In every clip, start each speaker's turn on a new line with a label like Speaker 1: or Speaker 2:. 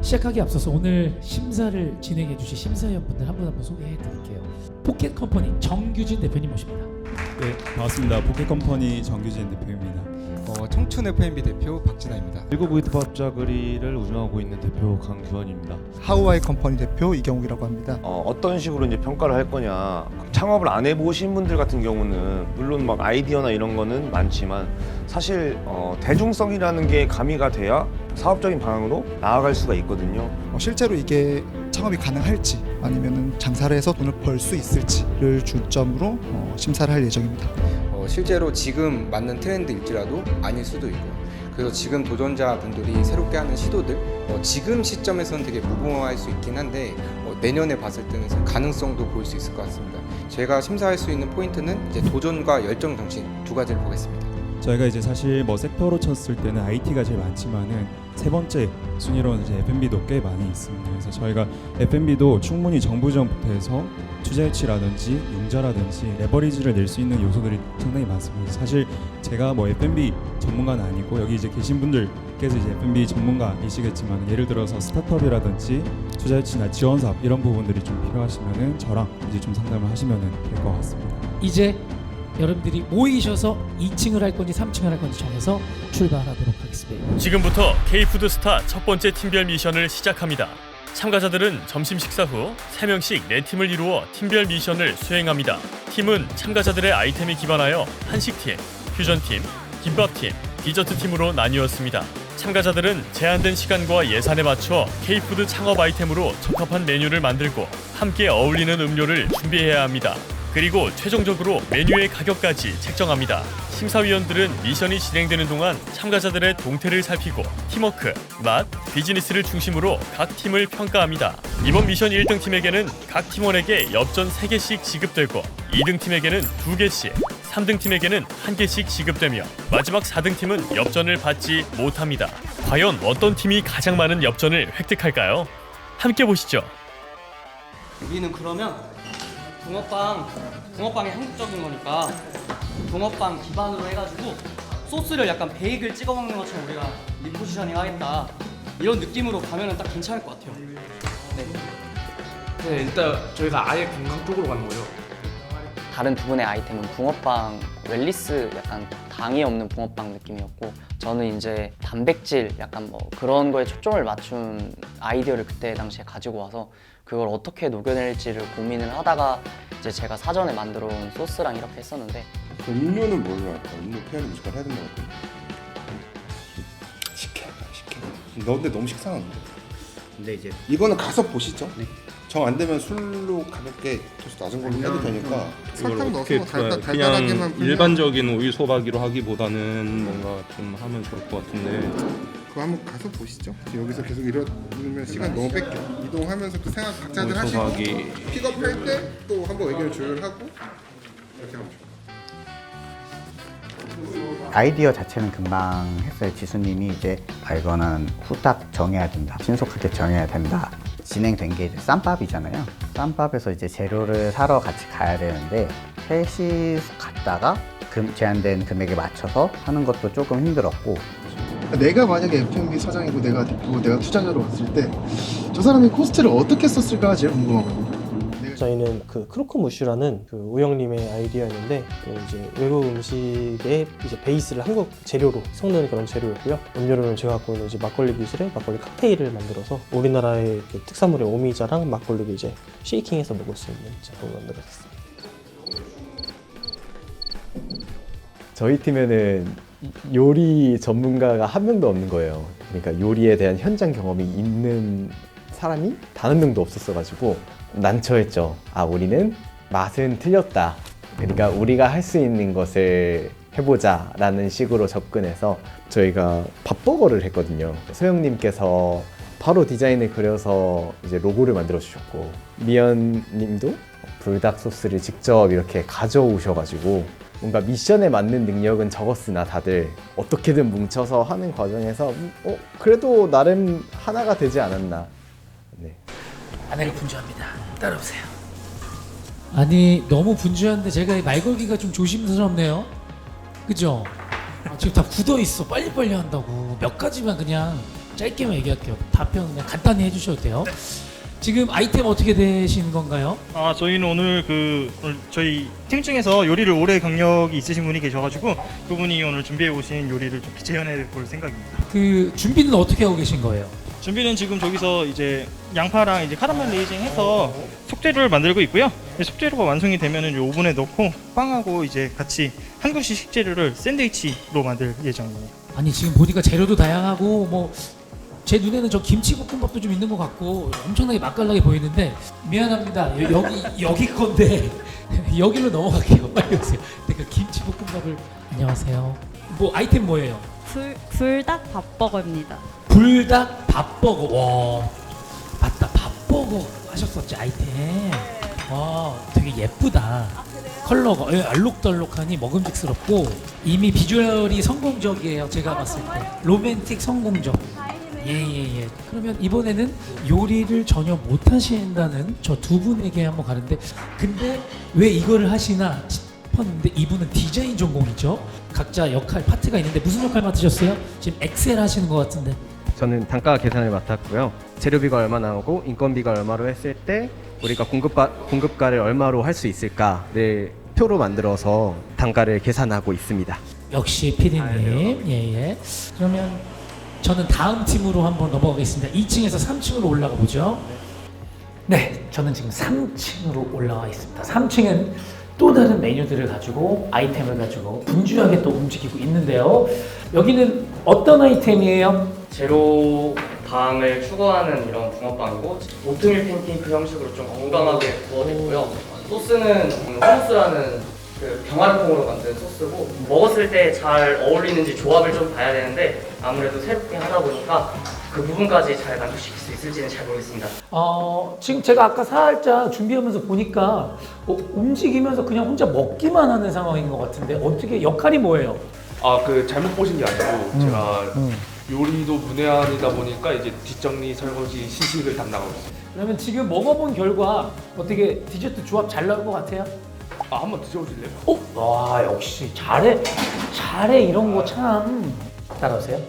Speaker 1: 시작하기 앞서서 오늘 심사를 진행해 주실 심사위원분들 한 분 한 분 소개해 드릴게요. 포켓 컴퍼니 정규진 대표님 모십니다.
Speaker 2: 네, 반갑습니다. 포켓컴퍼니 정규진 대표입니다.
Speaker 3: 청춘 FMB 대표 박진아입니다.
Speaker 4: 일고브이트법자그리를 운영하고 있는 대표 강규원입니다.
Speaker 5: 하우아이 컴퍼니 대표 이경욱이라고 합니다.
Speaker 6: 어떤 식으로 이제 평가를 할 거냐. 창업을 안 해보신 분들 같은 경우는 물론 막 아이디어나 이런 거는 많지만 사실 대중성이라는 게 가미가 돼야 사업적인 방향으로 나아갈 수가 있거든요.
Speaker 5: 실제로 이게 창업이 가능할지 아니면 장사를 해서 돈을 벌 수 있을지를 중점으로 심사를 할 예정입니다.
Speaker 3: 실제로 지금 맞는 트렌드일지라도 아닐 수도 있고, 그래서 지금 도전자분들이 새롭게 하는 시도들 지금 시점에서는 되게 무모할 수 있긴 한데 내년에 봤을 때는 가능성도 보일 수 있을 것 같습니다. 제가 심사할 수 있는 포인트는 이제 도전과 열정 정신 두 가지를 보겠습니다.
Speaker 2: 저희가 이제 사실 뭐 섹터로 쳤을 때는 IT가 제일 많지만은 세 번째 순위로는 이제 F&B도 꽤 많이 있습니다. 그래서 저희가 F&B도 충분히 정부 지원부터 투자유치라든지 융자라든지 레버리지를 낼 수 있는 요소들이 상당히 많습니다. 사실 제가 뭐 F&B 전문가는 아니고 여기 이제 계신 분들께서 이제 F&B 전문가이시겠지만 예를 들어서 스타트업이라든지 투자유치나 지원 사업 이런 부분들이 좀 필요하시면은 저랑 이제 좀 상담을 하시면은 될 것 같습니다.
Speaker 1: 이제 여러분들이 모이셔서 2층을 할 건지 3층을 할 건지 정해서 출발하도록 하겠습니다.
Speaker 7: 지금부터 K푸드스타 첫 번째 팀별 미션을 시작합니다. 참가자들은 점심 식사 후 3명씩 4팀을 이루어 팀별 미션을 수행합니다. 팀은 참가자들의 아이템에 기반하여 한식팀, 퓨전팀, 김밥팀, 디저트팀으로 나뉘었습니다. 참가자들은 제한된 시간과 예산에 맞춰 K푸드 창업 아이템으로 적합한 메뉴를 만들고 함께 어울리는 음료를 준비해야 합니다. 그리고 최종적으로 메뉴의 가격까지 책정합니다. 심사위원들은 미션이 진행되는 동안 참가자들의 동태를 살피고 팀워크, 맛, 비즈니스를 중심으로 각 팀을 평가합니다. 이번 미션 1등 팀에게는 각 팀원에게 엽전 3개씩 지급되고 2등 팀에게는 2개씩, 3등 팀에게는 1개씩 지급되며 마지막 4등 팀은 엽전을 받지 못합니다. 과연 어떤 팀이 가장 많은 엽전을 획득할까요? 함께 보시죠.
Speaker 8: 우리는 그러면 붕어빵이 한국적인 거니까 붕어빵 기반으로 해가지고 소스를 약간 베이글 찍어 먹는 것처럼 우리가 리포지셔닝 하겠다, 이런 느낌으로 가면은 딱 괜찮을 것 같아요.
Speaker 9: 네, 일단 저희가 아예 건강 쪽으로 가는 거예요.
Speaker 10: 다른 두 분의 아이템은 붕어빵, 웰리스 약간 당이 없는 붕어빵 느낌이었고, 저는 이제 단백질 약간 뭐 그런 거에 초점을 맞춘 아이디어를 그때 당시에 가지고 와서 그걸 어떻게 녹여낼지를 고민을 하다가 이제 제가 사전에 만들어 온 소스랑 이렇게 했었는데.
Speaker 11: 음료는 뭘로 할까? 음료 페어링 무조건 해야 된다고. 식혜. 너 근데 너무 식상한데.
Speaker 9: 근데 이제
Speaker 11: 이거는 가서 보시죠. 정 안 되면 술로 가볍게 도수 낮은 걸로 해도 되니까.
Speaker 12: 설탕 넣어서 달달하게만 일반적인 우유 소박이로 하기보다는 뭔가 좀 하면 좋을 것 같은데.
Speaker 11: 그거 한번 가서 보시죠. 여기서 계속 이러면 시간 너무 뺏겨. 이동하면서 또 생각 각자들 하시고
Speaker 12: 소박이.
Speaker 11: 픽업할 때 또 한번 의견을 조율하고 이렇게 하면 좋아요.
Speaker 13: 아이디어 자체는 금방 했어요. 지수님이 이제 이거는 후딱 정해야 된다, 신속하게 정해야 된다. 진행된 게 이제 쌈밥이잖아요. 쌈밥에서 이제 재료를 사러 같이 가야 되는데 셋이 갔다가 제한된 금액에 맞춰서 하는 것도 조금 힘들었고.
Speaker 5: 내가 만약에 F&B 사장이고 내가 대표고 내가 투자자로 왔을 때 저 사람이 코스트를 어떻게 썼을까 제일 궁금하거든요.
Speaker 9: 저희는 그 크로커무슈라는 그 우영님의 아이디어였는데, 이제 외국 음식의 이제 베이스를 한국 재료로 섞는 그런 재료였고요. 음료로는 제가 갖고 있는 이제 막걸리 기술에 막걸리 칵테일을 만들어서 우리나라의 그 특산물의 오미자랑 막걸리를 이제 쉐이킹해서 먹을 수 있는 제품을 만들었습니다.
Speaker 4: 저희 팀에는 요리 전문가가 한 명도 없는 거예요. 그러니까 요리에 대한 현장 경험이 있는 사람이 단 한 명도 없었어가지고 난처했죠. 우리는 맛은 틀렸다. 그러니까 우리가 할 수 있는 것을 해보자 라는 식으로 접근해서 저희가 밥버거를 했거든요. 소영님께서 바로 디자인을 그려서 이제 로고를 만들어 주셨고, 미연님도 불닭 소스를 직접 이렇게 가져오셔가지고 뭔가 미션에 맞는 능력은 적었으나 다들 어떻게든 뭉쳐서 하는 과정에서 그래도 나름 하나가 되지 않았나. 네.
Speaker 1: 아내가 분주합니다. 따라오세요. 아니 너무 분주한데 제가 말 걸기가 좀 조심스럽네요. 그죠? 지금 다 굳어 있어. 빨리빨리 한다고. 몇 가지만 그냥 짧게만 얘기할게요. 답변 그냥 간단히 해주셔도 돼요. 지금 아이템 어떻게 되신 건가요?
Speaker 14: 저희는 오늘 오늘 저희 팀 중에서 요리를 오래 경력이 있으신 분이 계셔가지고 그분이 오늘 준비해 오신 요리를 좀 재현해 볼 생각입니다.
Speaker 1: 그 준비는 어떻게 하고 계신 거예요?
Speaker 14: 준비는 지금 저기서 이제 양파랑 이제 카라멜 레이징해서 속재료를 만들고 있고요. 속재료가 완성이 되면은 오븐에 넣고 빵하고 이제 같이 한국식 식재료를 샌드위치로 만들 예정입니다.
Speaker 1: 아니 지금 보니까 재료도 다양하고 뭐 제 눈에는 저 김치볶음밥도 좀 있는 것 같고 엄청나게 맛깔나게 보이는데 미안합니다. 여기 건데 여기로 넘어갈게요. 빨리 오세요. 그러니까 김치볶음밥을 안녕하세요. 뭐 아이템 뭐예요?
Speaker 15: 불닭 밥버거입니다.
Speaker 1: 불닭 밥버거. 와 맞다 밥버거 하셨었지 아이템. 와 되게 예쁘다. 컬러가 알록달록하니 먹음직스럽고 이미 비주얼이 성공적이에요. 제가 봤을 때 로맨틱 성공적. 예예예. 그러면 이번에는 요리를 전혀 못 하신다는 저 두 분에게 한번 가는데 근데 왜 이거를 하시나 싶었는데 이분은 디자인 전공이죠. 각자 역할 파트가 있는데 무슨 역할 맡으셨어요? 지금 엑셀 하시는 것 같은데.
Speaker 16: 저는 단가 계산을 맡았고요. 재료비가 얼마 나오고 인건비가 얼마로 했을 때 우리가 공급가를 얼마로 할 수 있을까를 표로 만들어서 단가를 계산하고 있습니다.
Speaker 1: 역시 PD님. 예예. 그러면 저는 다음 팀으로 한번 넘어가겠습니다. 2층에서 3층으로 올라가 보죠. 네, 저는 지금 3층으로 올라와 있습니다. 3층은 또 다른 메뉴들을 가지고 아이템을 가지고 분주하게 또 움직이고 있는데요. 여기는 어떤 아이템이에요?
Speaker 8: 제로 당을 추구하는 이런 붕어빵이고 오트밀 팬케이크 형식으로 좀 건강하게 구워냈고요. 소스는 후무스라는 그 병아리콩으로 만든 소스고 먹었을 때 잘 어울리는지 조합을 좀 봐야 되는데 아무래도 새롭게 하다 보니까 그 부분까지 잘 만족시킬 수 있을지는 잘 모르겠습니다.
Speaker 1: 지금 제가 아까 살짝 준비하면서 보니까 움직이면서 그냥 혼자 먹기만 하는 상황인 것 같은데 어떻게 역할이 뭐예요?
Speaker 17: 잘못 보신 게 아니고 제가 요리도 문외한이다 보니까 이제 뒷정리, 설거지, 시식을 담당하고 있어요.
Speaker 1: 그러면 지금 먹어본 결과 어떻게 디저트 조합 잘 나올 것 같아요?
Speaker 17: 한번 드셔보실래요?
Speaker 1: 와 역시 잘해 이런 거 참. 따라오세요.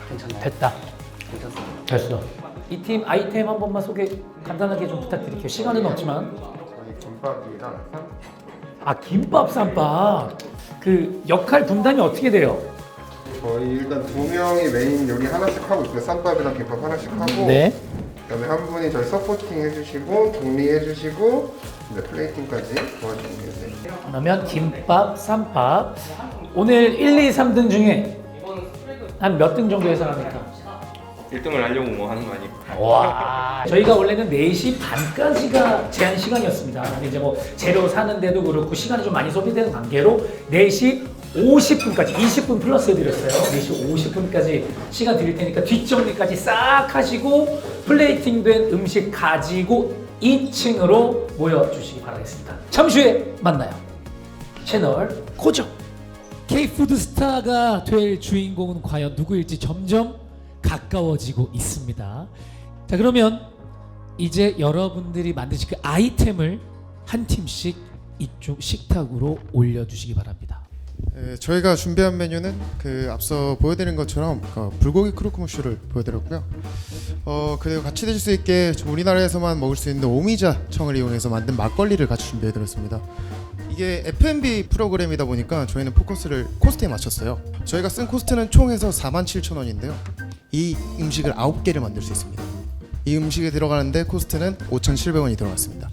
Speaker 8: 괜찮나요?
Speaker 1: 됐다.
Speaker 8: 괜찮습니다.
Speaker 1: 됐어. 이 팀 아이템 한 번만 소개 간단하게 좀 부탁드릴게요. 시간은 없지만.
Speaker 11: 김밥이랑
Speaker 1: 김밥 쌈밥. 그 역할 분담이 어떻게 돼요?
Speaker 11: 저희 일단 두 명이 메인 요리 하나씩 하고 있고요. 쌈밥이랑 김밥 하나씩 하고
Speaker 1: 네.
Speaker 11: 그다음에 한 분이 저희 서포팅 해주시고 정리해주시고 이제 플레이팅까지 도와주고 계세요.
Speaker 1: 그러면 김밥, 쌈밥. 오늘 1, 2, 3등 중에 한 몇 등 정도 예상합니까?
Speaker 12: 1등을 하려고 뭐 하는 거 아니고.
Speaker 1: 와, 저희가 원래는 4시 반까지가 제한 시간이었습니다. 근데 이제 뭐 재료 사는데도 그렇고 시간이 좀 많이 소비되는 관계로 4시 50분까지 20분 플러스 해드렸어요. 4시 50분까지 시간 드릴 테니까 뒷정리까지 싹 하시고 플레이팅된 음식 가지고 2층으로 모여주시기 바라겠습니다. 잠시 후에 만나요. 채널 고정. K푸드 스타가 될 주인공은 과연 누구일지 점점 가까워지고 있습니다. 자, 그러면 이제 여러분들이 만드실 그 아이템을 한 팀씩 이쪽 식탁으로 올려주시기 바랍니다.
Speaker 11: 저희가 준비한 메뉴는 앞서 보여드린 것처럼 불고기 크로크무슈를 보여드렸고요. 그리고 같이 드실 수 있게 우리나라에서만 먹을 수 있는 오미자 청을 이용해서 만든 막걸리를 같이 준비해드렸습니다. 이게 F&B 프로그램이다 보니까 저희는 포커스를 코스트에 맞췄어요. 저희가 쓴 코스트는 총 해서 47,000원인데요. 이 음식을 9개를 만들 수 있습니다. 이 음식에 들어가는데 코스트는 5,700원이 들어갔습니다.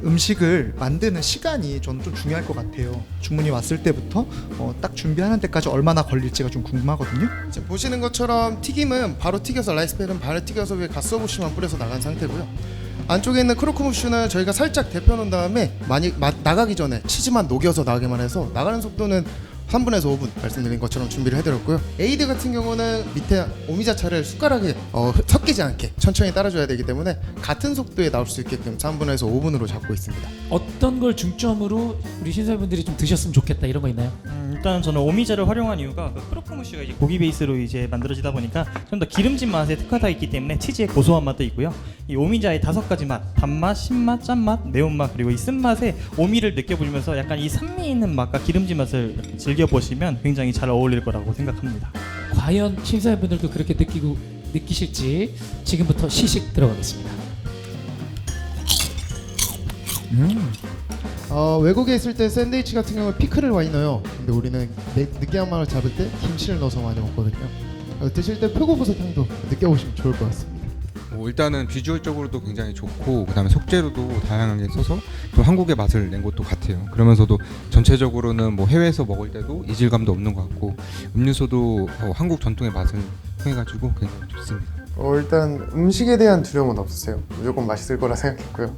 Speaker 5: 음식을 만드는 시간이 저는 좀 중요할 것 같아요. 주문이 왔을 때부터 딱 준비하는 데까지 얼마나 걸릴지가 좀 궁금하거든요.
Speaker 11: 지금 보시는 것처럼 튀김은 바로 튀겨서 라이스ペ은 바로 튀겨서 위에 갓소부시만 뿌려서 나간 상태고요. 안쪽에 있는 크로크무슈는 저희가 살짝 데펴놓은 다음에 나가기 전에 치즈만 녹여서 나가게만 해서 나가는 속도는 3분에서 5분 말씀드린 것처럼 준비를 해드렸고요. 에이드 같은 경우는 밑에 오미자차를 숟가락에 섞이지 않게 천천히 따라줘야 되기 때문에 같은 속도에 나올 수 있게끔 3분에서 5분으로 잡고 있습니다.
Speaker 1: 어떤 걸 중점으로 우리 신사분들이 좀 드셨으면 좋겠다 이런 거 있나요?
Speaker 14: 일단 저는 오미자를 활용한 이유가 그 크로크무쉬가 이제 고기 베이스로 이제 만들어지다 보니까 좀 더 기름진 맛에 특화되어 있기 때문에 치즈의 고소한 맛도 있고요. 이 오미자의 5가지 맛, 단맛, 신맛, 짠맛, 매운맛 그리고 이 쓴맛에 오미를 느껴보면서 약간 이 산미 있는 맛과 기름진 맛을 즐겨보시면 굉장히 잘 어울릴 거라고 생각합니다.
Speaker 1: 과연 심사위원분들도 그렇게 느끼실지 지금부터 시식 들어가겠습니다.
Speaker 11: 외국에 있을 때 샌드위치 같은 경우는 피클을 많이 넣어요. 근데 우리는 느끼한 맛을 잡을 때 김치를 넣어서 많이 먹거든요. 드실 때 표고버섯 향도 느껴보시면 좋을 것 같습니다.
Speaker 3: 일단은 비주얼적으로도 굉장히 좋고 그다음에 속재료도 다양하게 써서 또 한국의 맛을 낸 것도 같아요. 그러면서도 전체적으로는 뭐 해외에서 먹을 때도 이질감도 없는 것 같고 음료수도 한국 전통의 맛을 통해가지고 굉장히 좋습니다.
Speaker 11: 일단 음식에 대한 두려움은 없었어요. 무조건 맛있을 거라 생각했고요.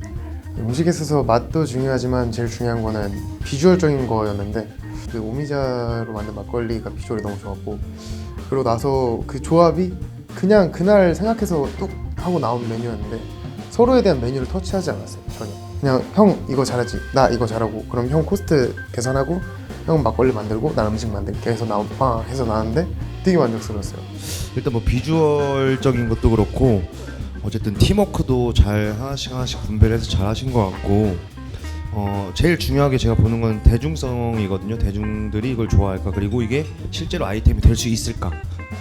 Speaker 11: 음식에 있어서 맛도 중요하지만 제일 중요한 거는 비주얼적인 거였는데 그 오미자로 만든 막걸리가 비주얼이 너무 좋았고 그러고 나서 그 조합이 그냥 그날 생각해서 뚝 하고 나온 메뉴였는데 서로에 대한 메뉴를 터치하지 않았어요. 전혀. 그냥 형 이거 잘하지, 나 이거 잘하고 그럼 형 코스트 계산하고 형 막걸리 만들고 난 음식 만들게 해서 해서 나왔는데 되게 만족스러웠어요.
Speaker 6: 일단 뭐 비주얼적인 것도 그렇고 어쨌든 팀워크도 잘 하나씩 분배를 해서 잘 하신 것 같고 제일 중요하게 제가 보는 건 대중성이거든요. 대중들이 이걸 좋아할까 그리고 이게 실제로 아이템이 될 수 있을까.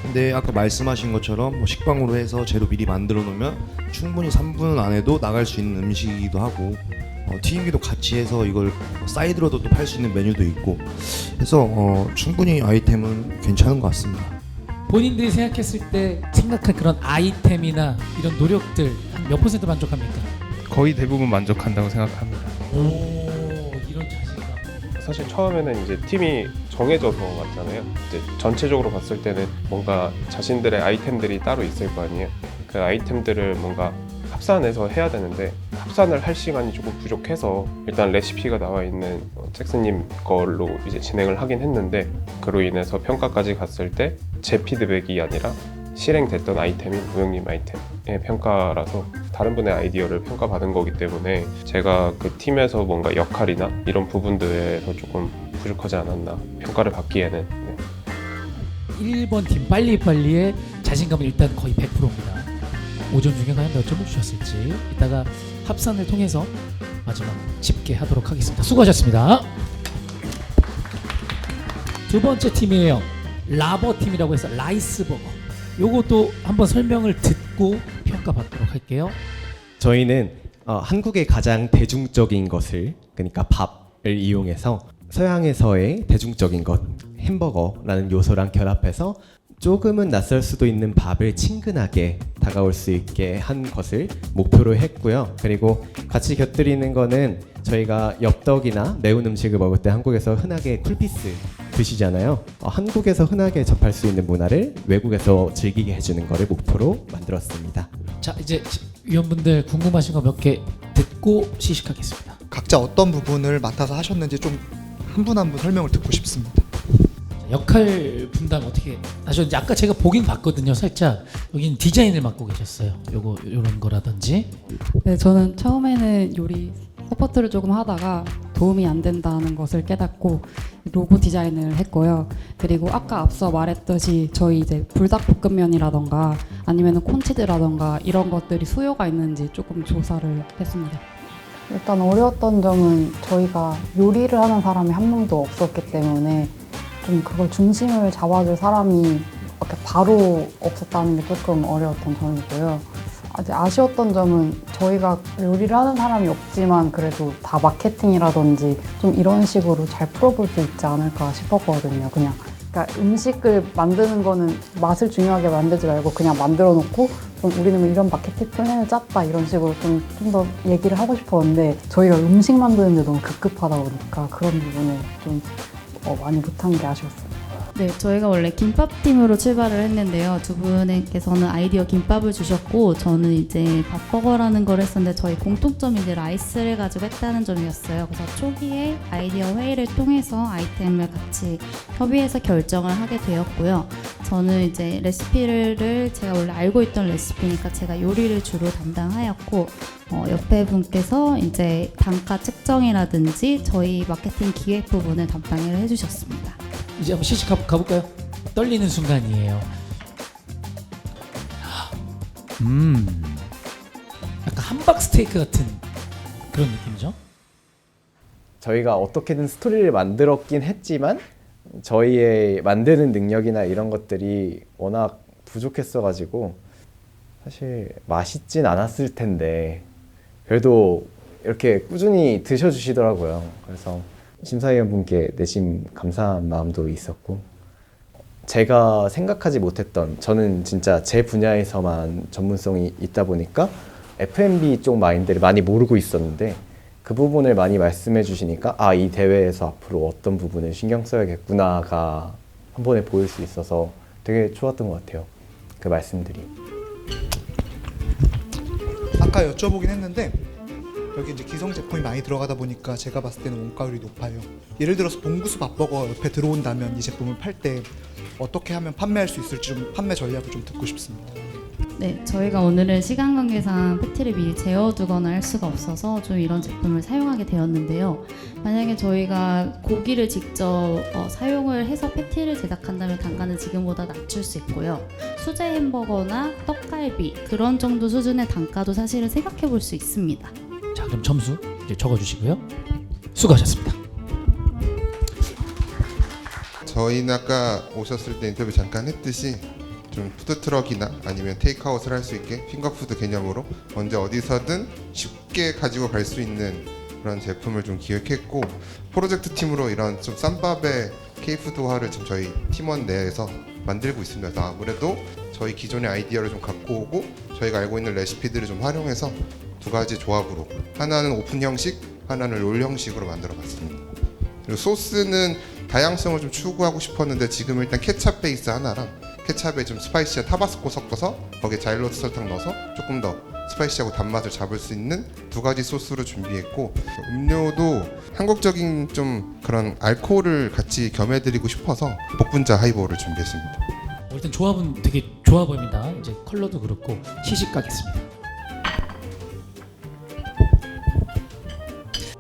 Speaker 6: 근데 아까 말씀하신 것처럼 뭐 식빵으로 해서 재료 미리 만들어 놓으면 충분히 3분 안에도 나갈 수 있는 음식이기도 하고 튀김기도 같이 해서 이걸 사이드로도 또 팔 수 있는 메뉴도 있고 그래서 충분히 아이템은 괜찮은 것 같습니다.
Speaker 1: 본인들이 생각했을 때 생각한 그런 아이템이나 이런 노력들 한 몇 % 만족합니까?
Speaker 12: 거의 대부분 만족한다고 생각합니다.
Speaker 1: 이런 자신감.
Speaker 18: 사실 처음에는 이제 팀이 정해져서 왔잖아요. 이제 전체적으로 봤을 때는 뭔가 자신들의 아이템들이 따로 있을 거 아니에요. 그 아이템들을 뭔가 합산해서 해야 되는데 합산을 할 시간이 조금 부족해서 일단 레시피가 나와 있는 잭슨님 걸로 이제 진행을 하긴 했는데 그로 인해서 평가까지 갔을 때 제 피드백이 아니라 실행됐던 아이템인 우영님 아이템의 평가라서 다른 분의 아이디어를 평가받은 거기 때문에 제가 그 팀에서 뭔가 역할이나 이런 부분들에서 조금 부족하지 않았나 평가를 받기에는
Speaker 1: 1번 팀 빨리빨리의 자신감은 일단 거의 100%입니다. 5점 중에 과연 몇 점을 주셨을지 이따가 합산을 통해서 마지막 집계하도록 하겠습니다. 수고하셨습니다. 두 번째 팀이에요. 라버 팀이라고 해서 라이스버거. 요것도 한번 설명을 듣고 평가받도록 할게요.
Speaker 16: 저희는 한국의 가장 대중적인 것을 그러니까 밥을 이용해서 서양에서의 대중적인 것 햄버거라는 요소랑 결합해서 조금은 낯설 수도 있는 밥을 친근하게 다가올 수 있게 한 것을 목표로 했고요. 그리고 같이 곁들이는 거는 저희가 엽떡이나 매운 음식을 먹을 때 한국에서 흔하게 쿨피스 드시잖아요. 한국에서 흔하게 접할 수 있는 문화를 외국에서 즐기게 해주는 거를 목표로 만들었습니다.
Speaker 1: 자, 이제 위원분들 궁금하신 거 몇 개 듣고 시식하겠습니다.
Speaker 5: 각자 어떤 부분을 맡아서 하셨는지 좀 한 분 한 분 설명을 듣고 싶습니다.
Speaker 1: 역할 분담 어떻게 하셨는지 아까 제가 보긴 봤거든요. 살짝 여기는 디자인을 맡고 계셨어요. 요거 요런 거라든지.
Speaker 15: 네, 저는 처음에는 요리 서포트를 조금 하다가 도움이 안 된다는 것을 깨닫고 로고 디자인을 했고요. 그리고 아까 앞서 말했듯이 저희 이제 불닭볶음면이라던가 아니면 콘치즈라던가 이런 것들이 수요가 있는지 조금 조사를 했습니다.
Speaker 19: 일단 어려웠던 점은 저희가 요리를 하는 사람이 한 명도 없었기 때문에 좀 그걸 중심을 잡아줄 사람이 이렇게 바로 없었다는 게 조금 어려웠던 점이고요. 아주 아쉬웠던 점은 저희가 요리를 하는 사람이 없지만 그래도 다 마케팅이라든지 좀 이런 식으로 잘 풀어볼 수 있지 않을까 싶었거든요. 그러니까 음식을 만드는 거는 맛을 중요하게 만들지 말고 그냥 만들어 놓고 좀 우리는 이런 마케팅 플랜을 짰다 이런 식으로 좀 더 얘기를 하고 싶었는데 저희가 음식 만드는데 너무 급급하다 보니까 그런 부분을 좀 많이 못한 게 아쉬웠어요.
Speaker 15: 네, 저희가 원래 김밥팀으로 출발을 했는데요. 두 분께서는 아이디어 김밥을 주셨고 저는 이제 밥버거라는 걸 했었는데 저희 공통점이 이제 라이스를 가지고 했다는 점이었어요. 그래서 초기에 아이디어 회의를 통해서 아이템을 같이 협의해서 결정을 하게 되었고요. 저는 이제 레시피를 제가 원래 알고 있던 레시피니까 제가 요리를 주로 담당하였고 옆에 분께서 이제 단가 측정이라든지 저희 마케팅 기획 부분을 담당을 해주셨습니다.
Speaker 1: 이제 한번 시식 가볼까요? 떨리는 순간이에요. 약간 함박 스테이크 같은 그런 느낌이죠?
Speaker 4: 저희가 어떻게든 스토리를 만들었긴 했지만 저희의 만드는 능력이나 이런 것들이 워낙 부족했어가지고 사실 맛있진 않았을 텐데 그래도 이렇게 꾸준히 드셔주시더라고요. 그래서 심사위원분께 내심 감사한 마음도 있었고, 제가 생각하지 못했던, 저는 진짜 제 분야에서만 전문성이 있다 보니까 F&B 쪽 마인드를 많이 모르고 있었는데 그 부분을 많이 말씀해 주시니까 아, 이 대회에서 앞으로 어떤 부분을 신경 써야겠구나가 한 번에 보일 수 있어서 되게 좋았던 것 같아요. 그 말씀들이.
Speaker 5: 아까 여쭤보긴 했는데 여기 이제 기성 제품이 많이 들어가다 보니까 제가 봤을 때는 원가율이 높아요. 예를 들어서 봉구수 밥버거 옆에 들어온다면 이 제품을 팔 때 어떻게 하면 판매할 수 있을지 좀 판매 전략을 좀 듣고 싶습니다.
Speaker 15: 네, 저희가 오늘은 시간 관계상 패티를 미리 재워두거나 할 수가 없어서 좀 이런 제품을 사용하게 되었는데요. 만약에 저희가 고기를 직접 사용을 해서 패티를 제작한다면 단가는 지금보다 낮출 수 있고요. 수제 햄버거나 떡갈비 그런 정도 수준의 단가도 사실은 생각해 볼 수 있습니다.
Speaker 1: 자, 그럼 점수 이제 적어주시고요. 수고하셨습니다.
Speaker 20: 저희는 아까 오셨을 때 인터뷰 잠깐 했듯이 좀 푸드트럭이나 아니면 테이크아웃을 할 수 있게 핑거푸드 개념으로 언제 어디서든 쉽게 가지고 갈 수 있는 그런 제품을 좀 기획했고, 프로젝트 팀으로 이런 좀 쌈밥의 K푸드화를 지금 저희 팀원 내에서 만들고 있습니다. 그래서 아무래도 저희 기존의 아이디어를 좀 갖고 오고 저희가 알고 있는 레시피들을 좀 활용해서 두 가지 조합으로, 하나는 오픈 형식, 하나는 롤 형식으로 만들어 봤습니다. 그리고 소스는 다양성을 좀 추구하고 싶었는데 지금 일단 케찹 베이스 하나랑 케찹에 좀 스파이시한 타바스코 섞어서 거기에 자일로트 설탕 넣어서 조금 더 스파이시하고 단맛을 잡을 수 있는 두 가지 소스로 준비했고, 음료도 한국적인 좀 그런 알코올을 같이 겸해드리고 싶어서 복분자 하이볼을 준비했습니다.
Speaker 1: 일단 조합은 되게 좋아 보입니다. 이제 컬러도 그렇고 시식 가겠습니다.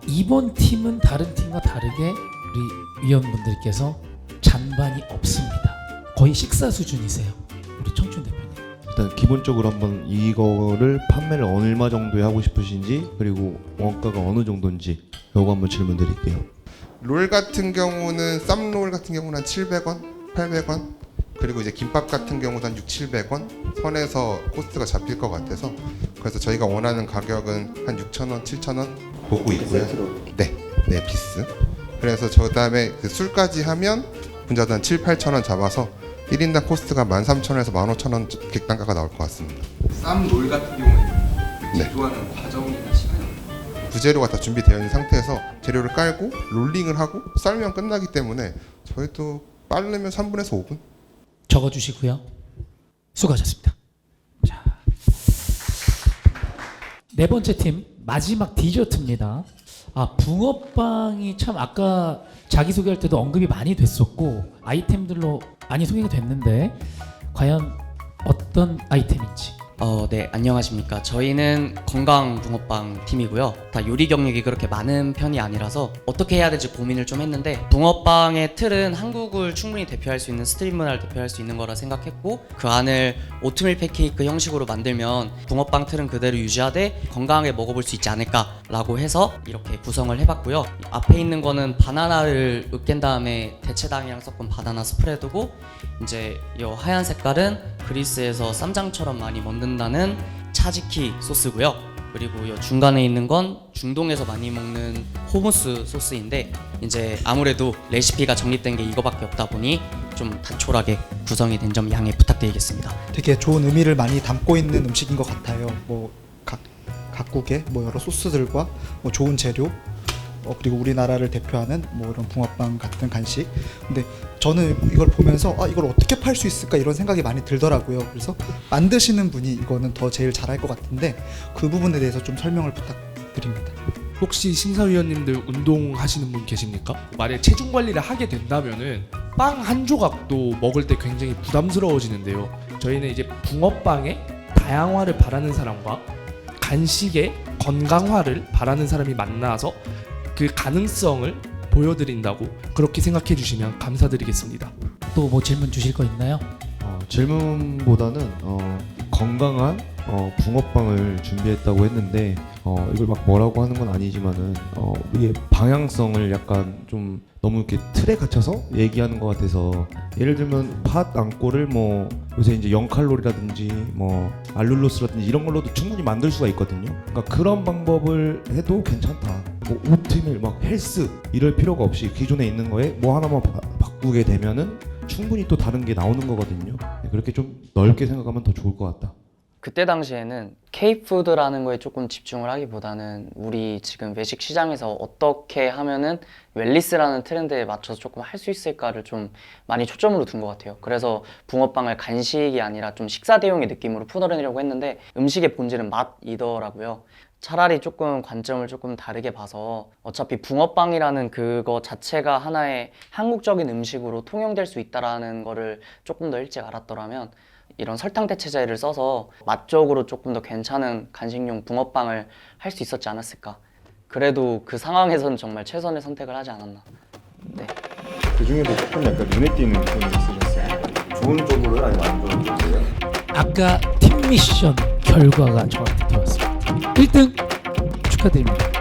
Speaker 1: 이번 팀은 다른 팀과 다르게 우리 위원분들께서 잔반이 없습니다. 거의 식사 수준이세요. 우리 청춘 대표님.
Speaker 6: 일단 기본적으로 한번 이거를 판매를 얼마 정도에 하고 싶으신지, 그리고 원가가 어느 정도인지 요거 한번 질문 드릴게요.
Speaker 20: 롤 같은 경우는 쌈롤 같은 경우는 한 700원, 800원, 그리고 이제 김밥 같은 경우도 한 6, 700원 선에서 코스트가 잡힐 것 같아서, 그래서 저희가 원하는 가격은 한 6,000원, 7,000원 보고 있고요. 네, 피스. 그래서 저 다음에 그 술까지 하면 분자도 한 7, 8,000원 잡아서 1인당 코스트가 13,000원에서 15,000원 객단가가 나올 것 같습니다. 쌈롤 같은 경우는 제조하는 과정이나 시간이 부재료가 다 준비되어 있는 상태에서 재료를 깔고 롤링을 하고 썰면 끝나기 때문에 저희도 빠르면 3분에서 5분?
Speaker 1: 적어주시고요. 수고하셨습니다. 자, 네 번째 팀 마지막 디저트입니다. 아, 붕어빵이 참 아까 자기소개할 때도 언급이 많이 됐었고 아이템들로 많이 소개가 됐는데 과연 어떤 아이템인지.
Speaker 10: 네, 안녕하십니까. 저희는 건강 붕어빵 팀이고요. 다 요리 경력이 그렇게 많은 편이 아니라서 어떻게 해야 될지 고민을 좀 했는데, 붕어빵의 틀은 한국을 충분히 대표할 수 있는 스트릿 문화를 대표할 수 있는 거라 생각했고, 그 안을 오트밀 팬케이크 형식으로 만들면 붕어빵 틀은 그대로 유지하되 건강하게 먹어볼 수 있지 않을까라고 해서 이렇게 구성을 해봤고요. 앞에 있는 거는 바나나를 으깬 다음에 대체당이랑 섞은 바나나 스프레드고, 이제 이 하얀 색깔은 그리스에서 쌈장처럼 많이 먹는다는 차지키 소스고요. 그리고 이 중간에 있는 건 중동에서 많이 먹는 호무스 소스인데, 이제 아무래도 레시피가 정립된 게 이거밖에 없다 보니 좀 단촐하게 구성이 된 점 양해 부탁드리겠습니다.
Speaker 5: 되게 좋은 의미를 많이 담고 있는 음식인 것 같아요. 뭐 각국의 뭐 여러 소스들과 뭐 좋은 재료, 그리고 우리나라를 대표하는 뭐 이런 붕어빵 같은 간식. 근데 저는 이걸 보면서 이걸 어떻게 팔 수 있을까 이런 생각이 많이 들더라고요. 그래서 만드시는 분이 이거는 더 제일 잘할 것 같은데 그 부분에 대해서 좀 설명을 부탁드립니다.
Speaker 17: 혹시 심사위원님들 운동하시는 분 계십니까? 만약에 체중 관리를 하게 된다면은 빵 한 조각도 먹을 때 굉장히 부담스러워지는데요. 저희는 이제 붕어빵의 다양화를 바라는 사람과 간식의 건강화를 바라는 사람이 만나서 그 가능성을 보여드린다고 그렇게 생각해 주시면 감사드리겠습니다.
Speaker 1: 또 뭐 질문 주실 거 있나요?
Speaker 21: 질문보다는 건강한 붕어빵을 준비했다고 했는데 이걸 막 뭐라고 하는 건 아니지만은 이게 방향성을 약간 좀 너무 이렇게 틀에 갇혀서 얘기하는 것 같아서 예를 들면 팥 앙꼬를 뭐 요새 이제 0칼로리라든지 뭐 알룰로스라든지 이런 걸로도 충분히 만들 수가 있거든요. 그러니까 그런 방법을 해도 괜찮다. 뭐 오트밀 막 헬스 이럴 필요가 없이 기존에 있는 거에 뭐 하나만 바꾸게 되면은 충분히 또 다른 게 나오는 거거든요. 그렇게 좀 넓게 생각하면 더 좋을 것 같다.
Speaker 10: 그때 당시에는 K푸드라는 거에 조금 집중을 하기보다는 우리 지금 외식 시장에서 어떻게 하면은 웰니스라는 트렌드에 맞춰서 조금 할 수 있을까를 좀 많이 초점으로 둔 것 같아요. 그래서 붕어빵을 간식이 아니라 좀 식사 대용의 느낌으로 풀어내려고 했는데 음식의 본질은 맛이더라고요. 차라리 조금 관점을 조금 다르게 봐서 어차피 붕어빵이라는 그거 자체가 하나의 한국적인 음식으로 통용될 수 있다는 거를 조금 더 일찍 알았더라면 이런 설탕 대체제를 써서 맛적으로 조금 더 괜찮은 간식용 붕어빵을 할 수 있었지 않았을까. 그래도 그 상황에서는 정말 최선의 선택을 하지 않았나. 네.
Speaker 2: 그 중에도 조금 약간 눈에 띄는 부분이 있으셨어요? 좋은 쪽으로요, 아니면 안 좋은 쪽으로요?
Speaker 1: 아까 팀 미션 결과가 저한테 들어왔습니다. 1등 축하드립니다.